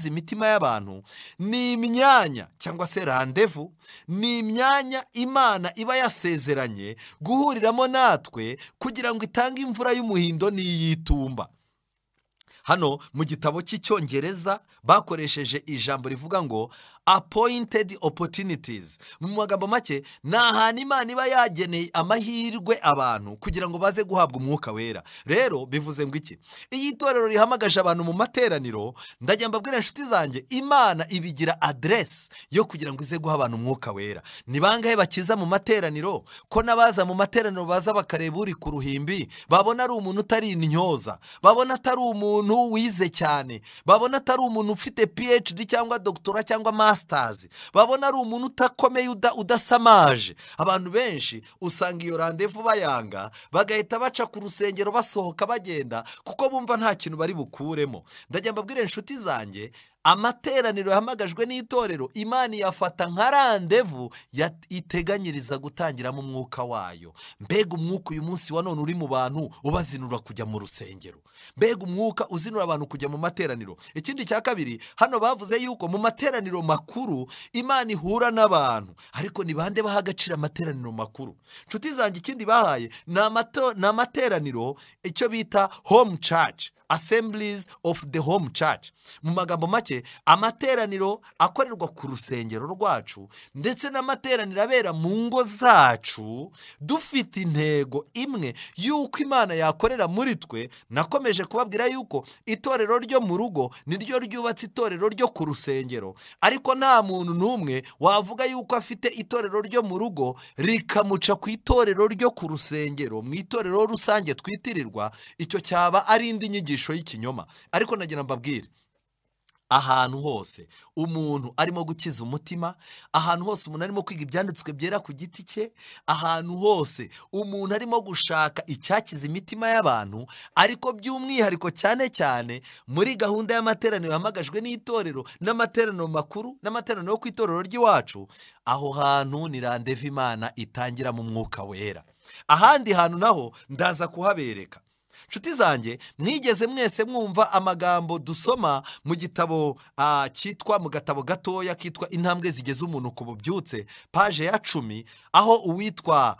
imitima y'abantu, ni imyanya cyangwa se rendezvous, ni imyanya Imana iba yasezeranye guhuriramo natwe kugira ngo itange imvura y'umuhindo n'iy'itumba. Hano mu gitabo cy'icyongereza bakoresheje ijambo rivuga ngo appointed opportunities. Mu magambo make, ni ahantu Imana iba yageneye amahirwe abantu kugira ngo baze guhabwa umwuka wera. Rero bivuze ngo iki? Iyo itorero rihamagaje abantu mu materaniro, ndajya mbabwira inshuti zanjye, Imana ibigira address yo kugira ngo ize guha abantu umwuka wera. Ni bangahe bakiza mu materaniro ko n'abaza mu materaniro baza bakareba uri ku ruhimbi, babona ari umuntu utari intyoza, babona atari umuntu wize cyane, babona atari umuntu ufite PhD cyangwa doctora cyangwa masters, babona ari umuntu utakomeye udasamaje. Abantu benshi usanga iyo randevu bayanga, bagahita baca ku rusengero basohoka bagenda kuko bumva nta kintu bari bukuremo. Ndajya mbabwira inshuti zanjye, amateraniro yahamagajwe n'itorero, Imana iyafata nka randevu iteganyiriza gutangiramo umwuka wayo. Mbega umwuka uyu munsi wa none uri mu bantu ubazinura kujya mu rusengero, mbega umwuka uzinura abantu kujya mu materaniro. Ikindi cya kabiri, hano bavuze yuko mu materaniro makuru Imana ihura n'abantu, ariko ni bande baha agaciro amateraniro makuru? Nshuti zanjye, ikindi bahaye ni amateraniro, icyo bita home church, assemblies of the home church. Mu magambo make, amateraniro akorerwa ku rusengero rwacu ndetse n'amateraniro abera mu ngo zacu, dufite intego imwe y'uko Imana yakorera muri twe. Nakomeje kubabwira yuko itorero ryo mu rugo niryo ryubatse itorero ryo ku rusengero, ariko nta muntu n'umwe wavuga yuko afite itorero ryo mu rugo rikamuca ku itorero ryo ku rusengero, mu itorero rusange twitirirwa. Icyo cyaba ari indi nyigisho y'ikinyoma. Ariko nagira mbabwire, ahantu hose umuntu arimo gukiza umutima, ahantu hose umuntu arimo kwiga ibyanditswe byera ku giti cye, ahantu hose umuntu arimo gushaka icyakiza imitima y'abantu, ariko by'umwihariko cyane cyane muri gahunda y'amateraniro yahamagajwe n'itorero, n'amateraniro makuru, n'amateraniro yo ku itorero ry'iwacu, aho hantu ni randevu Imana itangira mu mwuka wera. Ahandi hantu naho ndaza kuhabereka. Nshuti zanjye, mwigeze mwese mwumva amagambo dusoma mu gitabo cyitwa, mu gatabo gatoya kitwa Intambwe zigeze umuntu ku bubyutse, paje ya 10, aho uwitwa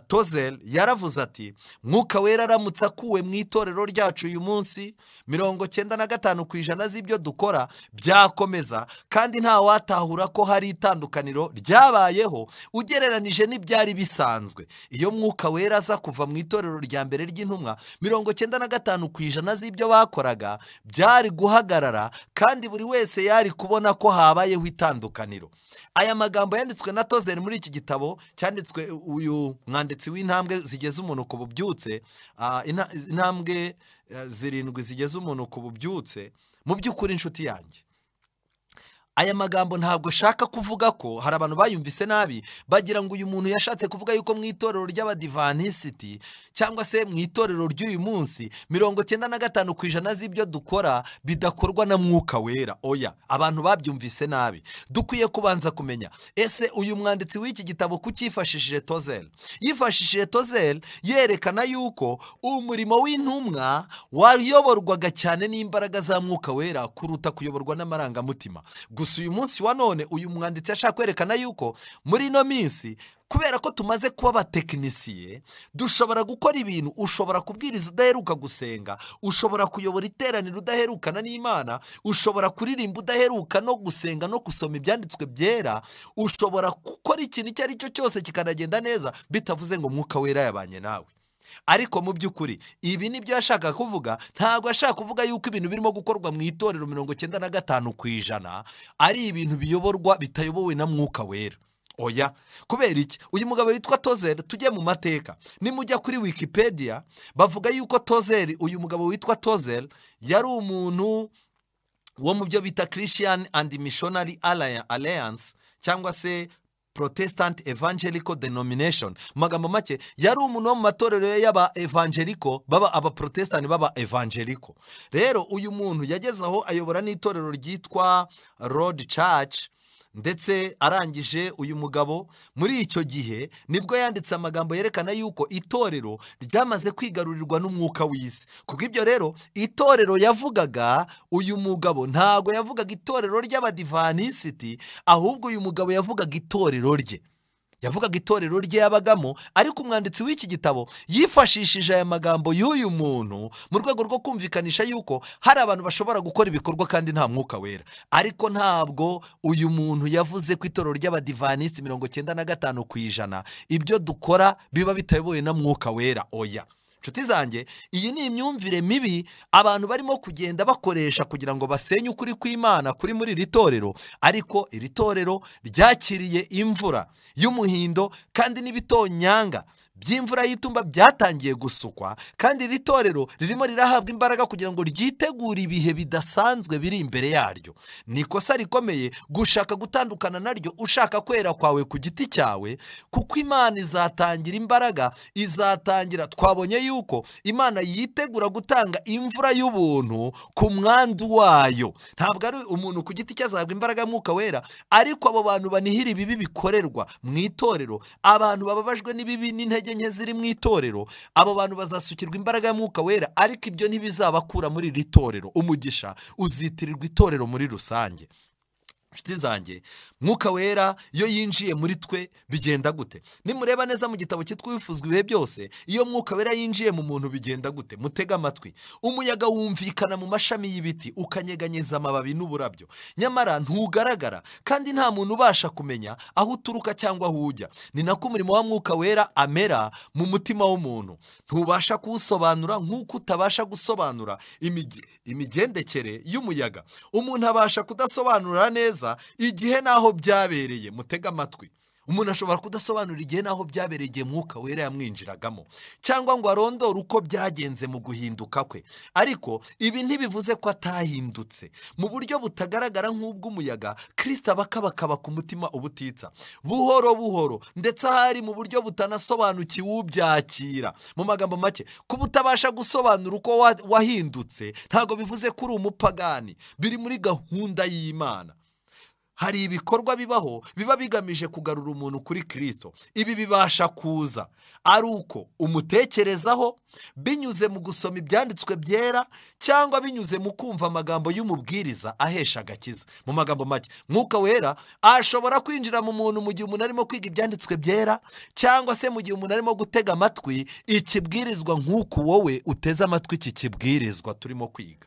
Tozer yaravuze ati, mwuka wera aramutse akuwe mu itorero ryacu uyu munsi, 95% z'ibyo dukora byakomeza, kandi nta watahura ko hari itandukaniro ryabayeho ugereranije n'ibyari bisanzwe. Iyo mwuka wera aza kuva mu itorero rya mbere ry'intumwa, 95% z'ibyo bakoraga byari guhagarara, kandi buri wese yari kubona ko habayeho itandukaniro. Aya magambo yanditswe na Tozer muri iki gitabo cyanditswe uyu mwanditsi w'intambwe zigeze umuntu ku bubyutse, intambwe 7 zigeze umuntu ku bubyutse. Mu by'ukuri inshuti yanjye, aya magambo ntabwo shaka kuvuga ko hari abantu bayumvise nabi, bagira ngo uyu muntu yashatse kuvuga yuko mu itorero ry'abadivanisiti cyangwa se mu itorero ry'uyu munsi 95% z'ibyo dukora bidakorwa na mwuka wera. Oya, abantu babyumvise nabi. Dukwiye kubanza kumenya, ese uyu mwanditsi w'iki gitabo kucyifashishije Tozer? Yifashishije Tozer yerekana yuko umurimo w'intumwa wayoborwaga cyane n'imbaraga za mwuka wera kuruta kuyoborwa n'amarangamutima. Gusa uyu munsi wa none uyu mwanditsi ashaka kwerekana yuko muri ino minsi, kubera ko tumaze kuba abatekinisiye, dushobora gukora ibintu. Ushobora kubwiriza udaheruka gusenga, ushobora kuyobora iteraniro udaherukana n'Imana, ushobora kuririmba udaheruka no gusenga no gusoma ibyanditswe byera, ushobora gukora ikintu icyo ari cyo cyose kikanagenda neza, bitavuze ngo mwuka wera yabanye nawe. Ariko mu by'ukuri ibi nibyo yashaka kuvuga. Ntabwo ashaka kuvuga yuko ibintu birimo gukorwa mu itorero 95% ari ibintu biyoborwa bitayobowe na mwuka wera. Oya, kubera iki? Uyu mugabo witwa Tozer, tujye mu mateka, nimujya kuri Wikipedia bavuga yuko Tozer, uyu mugabo witwa Tozer yari umuntu wo mu byo bita Christian and Missionary Alliance cyangwa se Protestant Evangelical Denomination. Magambo make, yari umuntu wo mu matorero y'aba evangelical, baba aba protestant baba evangelical. Rero uyu muntu yageze aho ayobora n'itorero ryitwa Road Church, ndetse arangije uyu mugabo muri icyo gihe nibwo yanditse amagambo yerekana yuko itorero ryamaze kwigarurirwa n'umwuka w'isi. Kubw'ibyo rero itorero yavugaga uyu mugabo ntago yavugaga itorero ry'abadivanisiti, ahubwo uyu mugabo yavugaga itorero rye. yavugaga itorero rye yabagamo, ariko umwanditsi w'iki gitabo yifashishije aya magambo y'uyu muntu mu rwego rwo kumvikanisha yuko hari abantu bashobora gukora ibikorwa kandi nta mwuka wera. Ariko ntabwo uyu muntu yavuze ko itorero ry'abadivanisi 95% ibyo dukora biba bitayobowe na mwuka wera. Oya nshuti zanjye, iyi ni imyumvire mibi abantu barimo kugenda bakoresha kugira ngo basenye ukuri kw'Imana kuri muri iri torero. Ariko iri torero ryakiriye imvura y'umuhindo kandi n'ibitonyanga by'imvura y'itumba byatangiye gusukwa, kandi iri torero ririmo rirahabwa imbaraga kugira ngo ryitegure ibihe bidasanzwe biri imbere yaryo. Ni ikosa rikomeye gushaka gutandukana naryo ushaka kwera kwawe ku giti cyawe, kuko Imana izatangira imbaraga, izatangira. Twabonye yuko Imana yitegura gutanga imvura y'ubuntu ku mwandu wayo. Ntabwo ari umuntu ku giti cye azahabwa imbaraga y'Umwuka Wera, ariko abo bantu banihira ibibi bikorerwa mu itorero, abantu bababajwe n'ibibi n'intege nke ziri mu itorero, abo bantu bazasukirwa imbaraga y'Umwuka Wera, ariko ibyo ntibizabakura muri iri torero. Umugisha uzitirirwa itorero muri rusange. Nshuti zanjye, Mwuka Wera iyo yinjiye muri twe bigenda gute? Nimureba neza mu gitabo cyitwa Wifuzwa Ibihe Byose, iyo Mwuka Wera yinjiye mu muntu bigenda gute? Mutega amatwi. Umuyaga wumvikana mu mashami y'ibiti ukanyeganyeza amababi n'uburabyo, nyamara ntugaragara kandi nta muntu ubasha kumenya aho uturuka cyangwa aho ujya. Ni nako umurimo wa Mwuka Wera amera mu mutima w'umuntu. Ntubasha kuwusobanura nk'uko utabasha gusobanura imigendekere y'umuyaga. Umuntu abasha kudasobanura neza igihe naho byabereye. Mutega amatwi. Umuntu ashobora kudasobanura igihe naho byabereye igihe Mwuka Wera yamwinjiragamo, cyangwa ngo arondore uko byagenze mu guhinduka kwe. Ariko ibi ntibivuze ko atahindutse. Mu buryo butagaragara nk'ubw'umuyaga, Kristo abakabakaba ku mutima ubutitsa, buhoro buhoro, ndetse ahari mu buryo butanasobanukiwe ubyakira. Mu magambo make, kuba utabasha gusobanura uko wahindutse ntabwo bivuze ko uri umupagani. Biri muri gahunda y'Imana. Hari ibikorwa bibaho biba bigamije kugarura umuntu kuri Kristo. Ibi bibasha kuza ari uko umutekerezaho, binyuze mu gusoma ibyanditswe byera, cyangwa binyuze mu kumva amagambo y'umubwiriza ahesha agakiza. Mu magambo make, Mwuka Wera ashobora kwinjira mu muntu mu gihe umuntu arimo kwiga ibyanditswe byera, cyangwa se mu gihe umuntu arimo gutega amatwi ikibwirizwa nk'uko wowe uteze amatwi iki kibwirizwa turimo kwiga.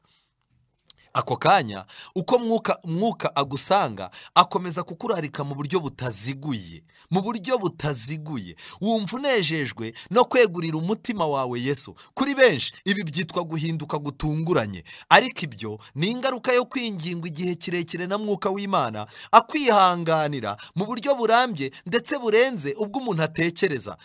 Ako kanya uko mwuka agusanga, akomeza kukurarika mu buryo butaziguye, wumva unejejwe no kwegurira umutima wawe Yesu. Kuri benshi ibi byitwa guhinduka gutunguranye, ariko ibyo ni ingaruka yo kwingingwa igihe kirekire na Mwuka w'Imana, akwihanganira mu buryo burambye ndetse burenze ubwo umuntu atekereza.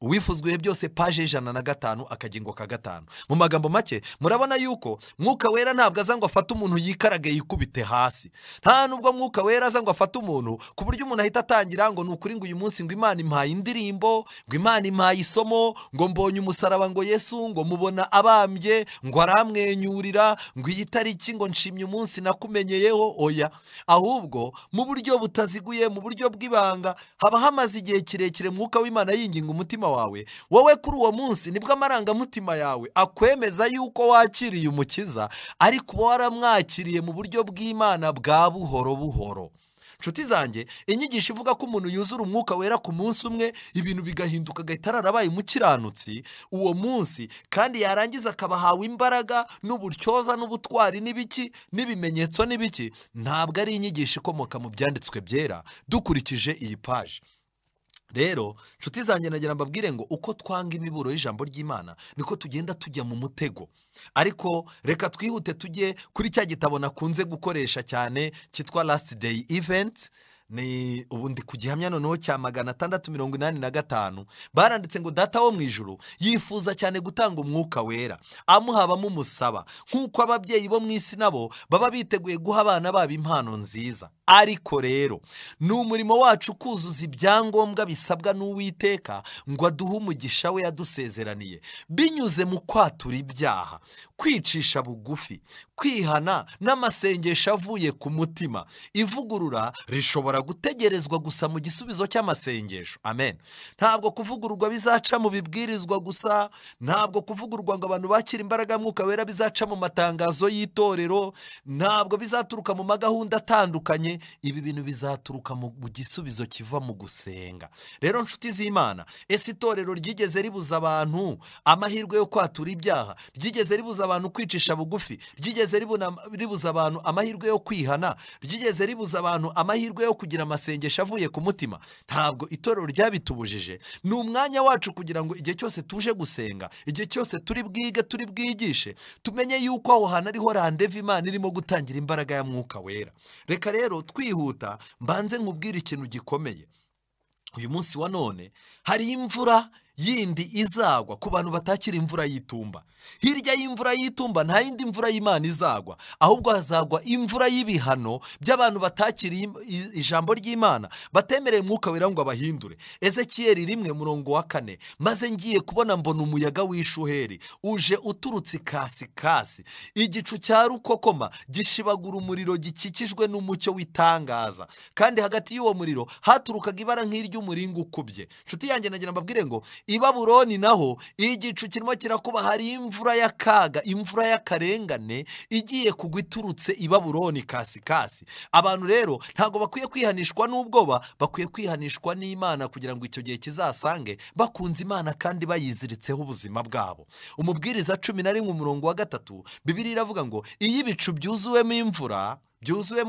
Uwifuzwa Ibihe Byose, paje 105 akagingo ka 5. Mu magambo make, murabona yuko Mwuka Wera ntabwo aza ngo afate umuntu yikarage yikubite hasi. Nta nubwo Mwuka Wera aza ngo afate umuntu ku buryo umuntu ahita atangira ngo ni ukuri ngo uyu munsi ngo Imana impaye indirimbo, ngo Imana impaye isomo, ngo mbonye umusaraba, ngo Yesu ngo mubona abambye, ngo aramwenyurira, ngo iyi tariki ngo nshimye umunsi nakumenyeyeho. Oya, ahubwo mu buryo butaziguye, mu buryo bw'ibanga, haba hamaze igihe kirekire Mwuka w'Imana yinginga umutima wawe. Wowe kuri uwo munsi nibwo amarangamutima yawe akwemeza yuko wakiriye umukiza, ariko uba waramwakiriye mu buryo bw'Imana bwa buhoro buhoro. Nshuti zanjye, inyigisho ivuga ko umuntu yuzura Umwuka Wera ku munsi umwe, ibintu bigahinduka, agahita ararabaye umukiranutsi uwo munsi, kandi yarangiza akabahawe imbaraga n'ubutyoza n'ubutwari n'ibiki n'ibimenyetso n'ibiki, ntabwo ari inyigisho ikomoka mu byanditswe byera dukurikije iyi paje. Rero nshuti zanjye, nagira mbabwire ngo uko twanga imiburo y'ijambo ry'Imana niko tugenda tujya mu mutego. Ariko reka twihute tujye kuri cya gitabo nakunze gukoresha cyane cyitwa Last Day Event. Ni ubundi ku gihamya noneho cya 685. Baranditse ngo data wo mu ijuru yifuza cyane gutanga Umwuka Wera, amuhabamo umusaba, nk'uko ababyeyi bo mu isi nabo baba biteguye guha abana babo impano nziza. Ariko rero ni umurimo wacu kuzuza ibyangombwa bisabwa n'Uwiteka ngo aduhe umugisha we yadusezeraniye, binyuze mu kwatura ibyaha, kwicisha bugufi, kwihana n'amasengesho avuye ku mutima. Ivugurura rishobora gutegerezwa gusa mu gisubizo cy'amasengesho. Amen. Ntabwo kuvugururwa bizaca mu bibwirizwa gusa, ntabwo kuvugururwa ngo abantu bakira imbaraga y'Umwuka Wera bizaca mu matangazo y'itorero, ntabwo bizaturuka mu magahunda atandukanye, ibi bintu bizaturuka mu gisubizo kiva mu gusenga. Rero nshuti z'Imana, ese itorero ryigeze ribuza abantu amahirwe yo kwatura ibyaha? Ryigeze ribuza abantu kwicisha bugufi? Ryigeze ribuza abantu amahirwe yo kwihana? Ryigeze ribuza abantu amahirwe yo kugira amasengesho avuye ku mutima? Ntabwo itorero ryabitubujije. Ni umwanya wacu kugira ngo igihe cyose tuje gusenga, igihe cyose turi bwige, turi bwigishe, tumenye yuko aho hantu ariho randevu Imana irimo gutangira imbaraga ya Mwuka Wera. Reka rero twihuta mbanze nkubwire ikintu gikomeye. Uyu munsi wa none hari imvura yindi izagwa ku bantu batakira imvura y'itumba. Hirya y'imvura y'itumba nta yindi mvura y'Imana izagwa, ahubwo hazagwa imvura y'ibihano by'abantu batakiriye ijambo ry'Imana, batemereye Mwuka Wera ngo abahindure. Ezekiyeli 1:4, maze ngiye kubona mbona umuyaga w'ishuheri uje uturutse ikasi, igicu cya rukokoma gishibagura umuriro gikikijwe n'umucyo w'itangaza, kandi hagati y'uwo muriro haturukaga ibara nk'iry'umuringa ukubye. Nshuti yanjye, nagira mbabwire ngo i Babuloni naho igicu kirimo kirakuba, hari imvura y'akaga, imvura y'akarengane igiye kugwa iturutse i Babuloni kasi. Abantu rero ntabwo bakwiye kwihanishwa n'ubwoba, bakwiye kwihanishwa n'Imana kugira ngo icyo gihe kizasange bakunze Imana kandi bayiziritseho ubuzima bwabo. Umubwiriza 11:3, Bibiliya iravuga ngo iyo ibicu byuzuwemo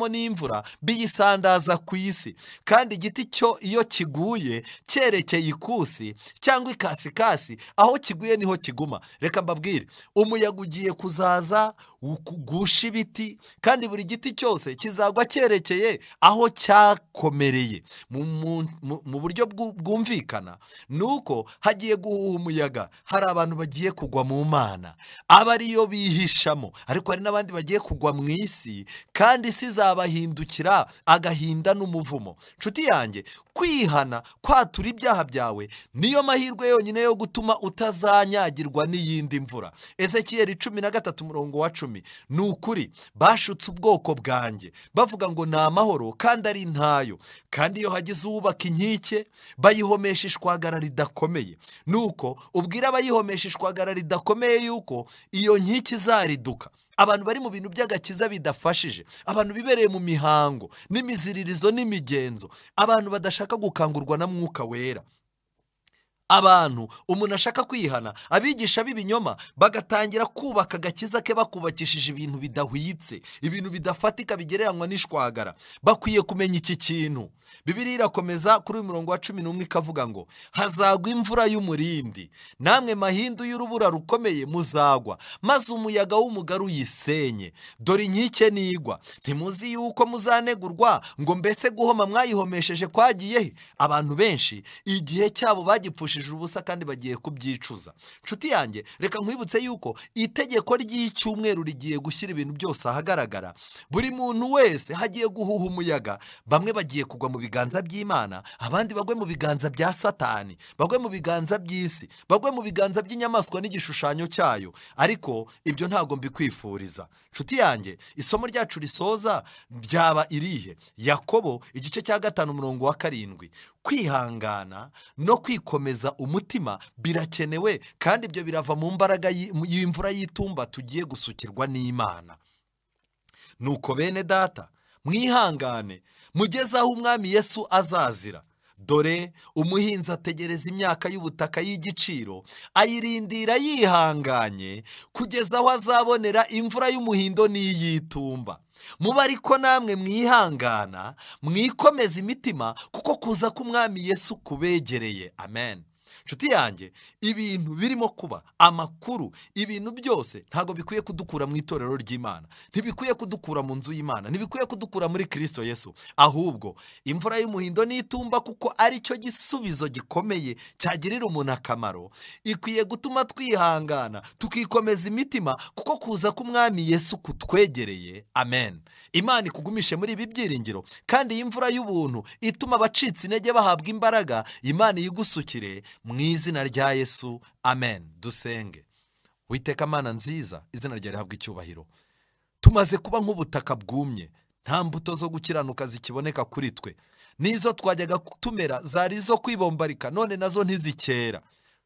n'imvura biyisandaza ku isi, kandi igiti cyo iyo kiguye cyerekeye ikusi cyangwa ikasi, aho kiguye niho kiguma. Reka mbabwire, umuyaga ugiye kuzaza gusha ibiti, kandi buri giti cyose kizagwa cyerekeye aho cyakomereye. Mu buryo bwumvikana ni uko hagiye guhuha umuyaga, hari abantu bagiye kugwa mu Mana, aba ariyo bihishamo, ariko hari n'abandi bagiye kugwa mu isi, kandi isi izabahindukira agahinda n'umuvumo. Nshuti yanjye, kwihana, kwatura ibyaha byawe niyo mahirwe yonyine yo gutuma utazanyagirwa n'iyindi mvura. Ezekiyeli 13:10, ni ukuri bashutse ubwoko bwanjye bavuga ngo ni amahoro kandi ari ntayo, kandi iyo hagize uwubaka inkike bayihomesha ishwagara ridakomeye. Nuko ubwira abayihomesha ishwagara ridakomeye yuko iyo nkike izariduka. Abantu bari mu bintu by'agakiza bidafashije, abantu bibereye mu mihango n'imiziririzo n'imigenzo, abantu badashaka gukangurwa na Mwuka Wera, abantu umuntu ashaka kwihana, abigisha b'ibinyoma bagatangira kubaka agakiza ke bakubakishije ibintu bidahwitse, ibintu bidafatika bigereranywa n'ishwagara. Bakwiye kumenya iki kintu. Bibiliya irakomeza kuri 11 ikavuga ngo hazagwa imvura y'umurindi, namwe mahindu y'urubura rukomeye muzagwa, maze umuyaga w'umugaru yisenye. Dore inkike nigwa, ntimuzi yuko muzanegurwa ngo mbese guhoma mwayihomesheje kwagiye he? Abantu benshi igihe cyabo bagipfushije ubusa kandi bagiye kubyicuza. Nshuti yanjye, reka nkwibutse yuko itegeko ry'icyumweru rigiye gushyira ibintu byose ahagaragara. Buri muntu wese hagiye guhuha umuyaga, bamwe bagiye kugwa mu biganza by'Imana, abandi bagwe mu biganza bya Satani, bagwe mu biganza by'isi, bagwe mu biganza by'inyamaswa n'igishushanyo cyayo. Ariko ibyo ntabwo mbikwifuriza. Nshuti yanjye, isomo ryacu risoza ryaba irihe? Yakobo 5:7, kwihangana no kwikomeza umutima birakenewe, kandi ibyo birava mu mbaraga y'imvura y'itumba tugiye gusukirwa n'Imana. Nuko bene data, mwihangane mugeze aho Umwami Yesu azazira. Dore umuhinzi ategereza imyaka y'ubutaka y'igiciro, ayirindira yihanganye kugeza aho azabonera imvura y'umuhindo n'iy'itumba. Muba ariko namwe mwihangana, mwikomeza imitima, kuko kuza k'Umwami Yesu kubegereye. Amen. Nshuti yanjye, ibintu birimo kuba, amakuru, ibintu byose ntabwo bikwiye kudukura mu itorero ry'Imana, ntibikwiye kudukura mu nzu y'Imana, ntibikwiye kudukura muri Kristo Yesu. Ahubwo imvura y'umuhindo n'itumba, kuko ari cyo gisubizo gikomeye cyagirira umuntu akamaro, ikwiye gutuma twihangana tukikomeza imitima, kuko kuza k'Umwami Yesu kutwegereye. Amen. Imana ikugumishe muri ibi byiringiro, kandi iyi mvura y'ubuntu ituma abacitse intege bahabwa imbaraga, Imana yigusukire mu izina rya Yesu. Amen. Dusenge. Uwiteka Mana nziza, izina ryawe rihabwe icyubahiro. Tumaze kuba nk'ubutaka bwumye, nta mbuto zo gukiranuka zikiboneka kuri twe, n'izo twajyaga tumera zari izo kwibombarika, none nazo ntizikera.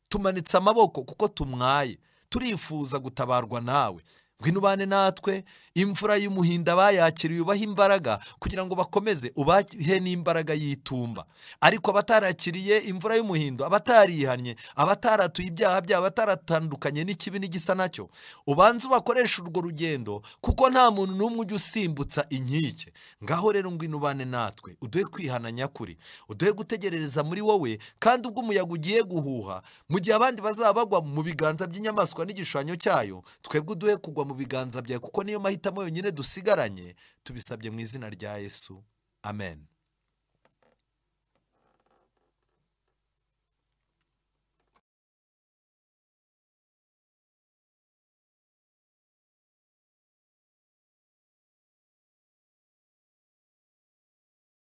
Tumanitse amaboko kuko tumwaye, turifuza gutabarwa nawe. Ngwino ubane natwe, imvura y'umuhinda bayakiriye ubaha imbaraga kugira ngo bakomeze ubahe n'imbaraga y'itumba. Ariko abatarakiriye imvura y'umuhindo, abatarihannye, abataratuye ibyaha byabo, abataratandukanye n'ikibi n'igisa nacyo, ubanze ubakoresha urwo rugendo, kuko nta muntu n'umwe ujya usimbutsa inkike. Ngaho rero ngwino ubane natwe, uduhe kwihana nyakuri, uduhe gutegerereza muri wowe, kandi ubwo umuyaga ugiye guhuha, mu gihe abandi bazaba bagwa mu biganza by'inyamaswa n'igishushanyo cyayo, twebwe uduhe kugwa mu biganza byawe, kuko niyo mahitamo yonyine dusigaranye. Tubisabye mu izina rya Yesu, amen.